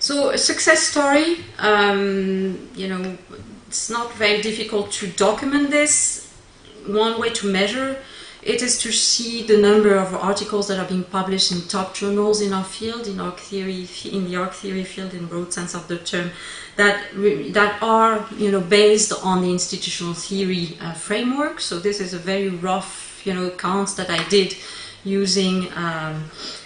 So a success story, you know, it's not very difficult to document this. One way to measure it is to see the number of articles that are being published in top journals in our field, in the arc theory field, in broad sense of the term, that are, you know, based on the institutional theory framework. So this is a very rough, you know, count that I did using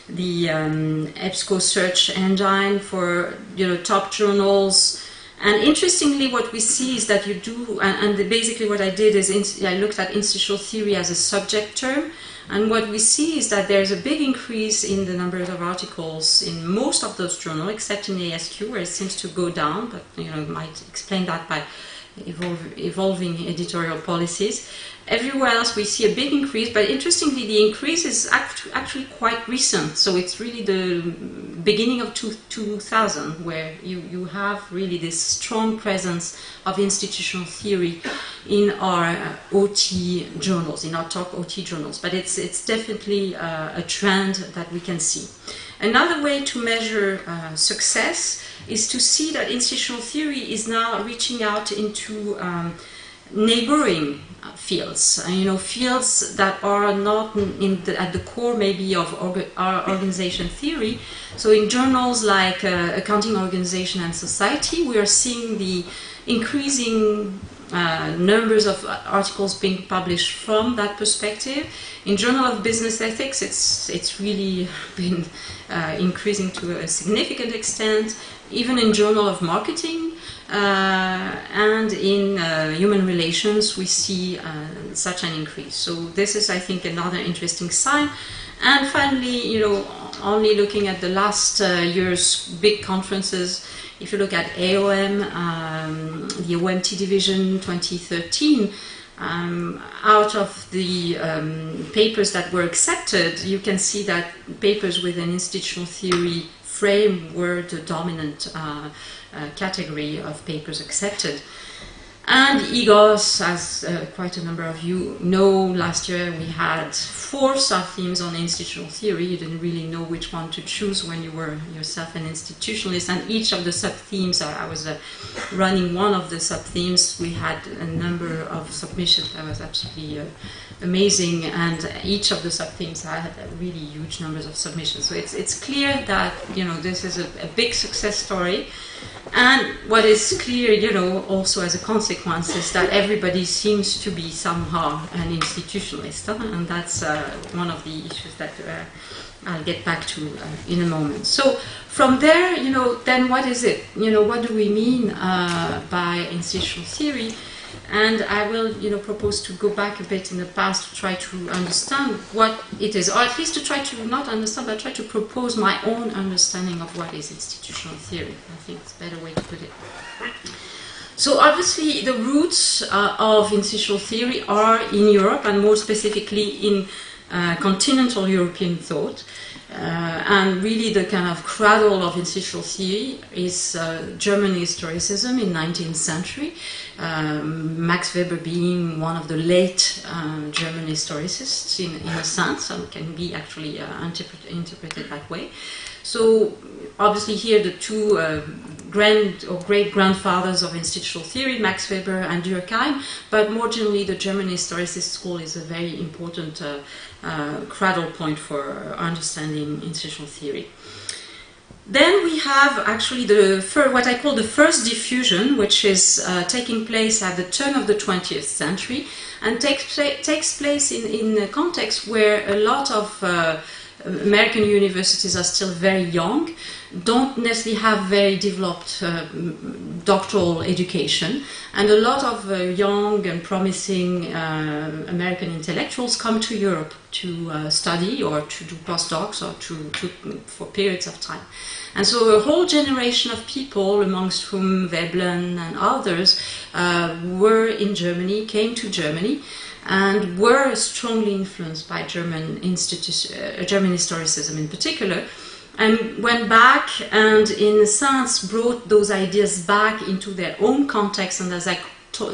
the EBSCO search engine for, you know, top journals. And interestingly, what we see is that you do, and basically what I did is I looked at institutional theory as a subject term, and what we see is that there's a big increase in the numbers of articles in most of those journals, except in ASQ, where it seems to go down, but, you know, might explain that by evolving editorial policies. Everywhere else we see a big increase, but interestingly the increase is actually quite recent. So it's really the beginning of 2000 where you have really this strong presence of institutional theory in our OT journals, in our top OT journals. But it's definitely a trend that we can see. Another way to measure success is to see that institutional theory is now reaching out into neighboring fields, you know, fields that are not at the core maybe of our organization theory. So in journals like Accounting, Organization and Society, we are seeing the increasing numbers of articles being published from that perspective. In Journal of Business Ethics, it's really been increasing to a significant extent. Even in Journal of Marketing and in Human Relations, we see such an increase. So this is, I think, another interesting sign. And finally, you know, only looking at the last year's big conferences, if you look at AOM, the OMT division 2013, out of the papers that were accepted, you can see that papers with an institutional theory frame were the dominant category of papers accepted. And EGOS, as quite a number of you know, last year we had 4 sub-themes on institutional theory. You didn't really know which one to choose when you were yourself an institutionalist, and each of the sub-themes, I was running one of the sub-themes, we had a number of submissions that was absolutely amazing, and each of the sub-themes had really huge numbers of submissions. So it's clear that, you know, this is a big success story. And what is clear, you know, also as a consequence is that everybody seems to be somehow an institutionalist, and that's one of the issues that I'll get back to in a moment. So from there, you know, then what is it? You know, what do we mean by institutional theory? And I will, you know, propose to go back a bit in the past to try to understand what it is, or at least to try to not understand, but try to propose my own understanding of what is institutional theory. I think it's a better way to put it. So obviously the roots of institutional theory are in Europe, and more specifically in continental European thought. And really the kind of cradle of institutional theory is German historicism in 19th century. Max Weber being one of the late German historicists in a sense, and can be actually interpreted that way. So obviously here the two grand or great-grandfathers of institutional theory, Max Weber and Durkheim, but more generally the German historicist school is a very important cradle point for understanding institutional theory. Then we have actually what I call the first diffusion, which is taking place at the turn of the 20th century, and takes place in a context where a lot of American universities are still very young, don't necessarily have very developed doctoral education, and a lot of young and promising American intellectuals come to Europe to study or to do postdocs or for periods of time. And so a whole generation of people, amongst whom Veblen and others, were in Germany, came to Germany, and were strongly influenced by German historicism in particular, and went back and in a sense brought those ideas back into their own context, and as I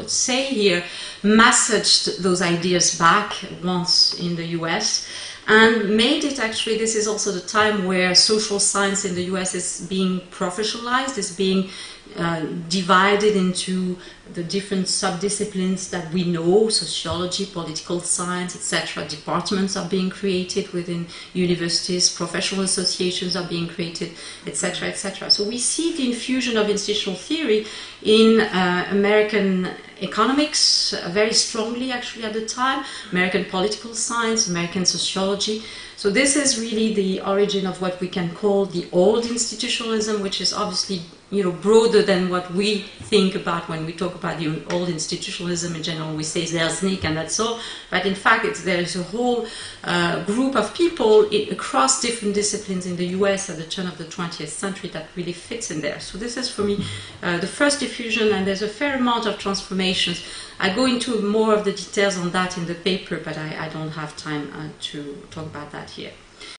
say here, messaged those ideas back once in the US, and made it actually, this is also the time where social science in the US is being professionalized, is being divided into the different subdisciplines that we know, sociology, political science, etc. Departments are being created within universities, professional associations are being created, etc., etc. So we see the infusion of institutional theory in American economics very strongly actually at the time, American political science, American sociology. So this is really the origin of what we can call the old institutionalism, which is obviously, you know, broader than what we think about when we talk about the old institutionalism. In general, we say Zelznik and that's all. But in fact, there's a whole group of people across different disciplines in the US at the turn of the 20th century that really fits in there. So this is for me the first diffusion, and there's a fair amount of transformations. I go into more of the details on that in the paper, but I don't have time to talk about that here.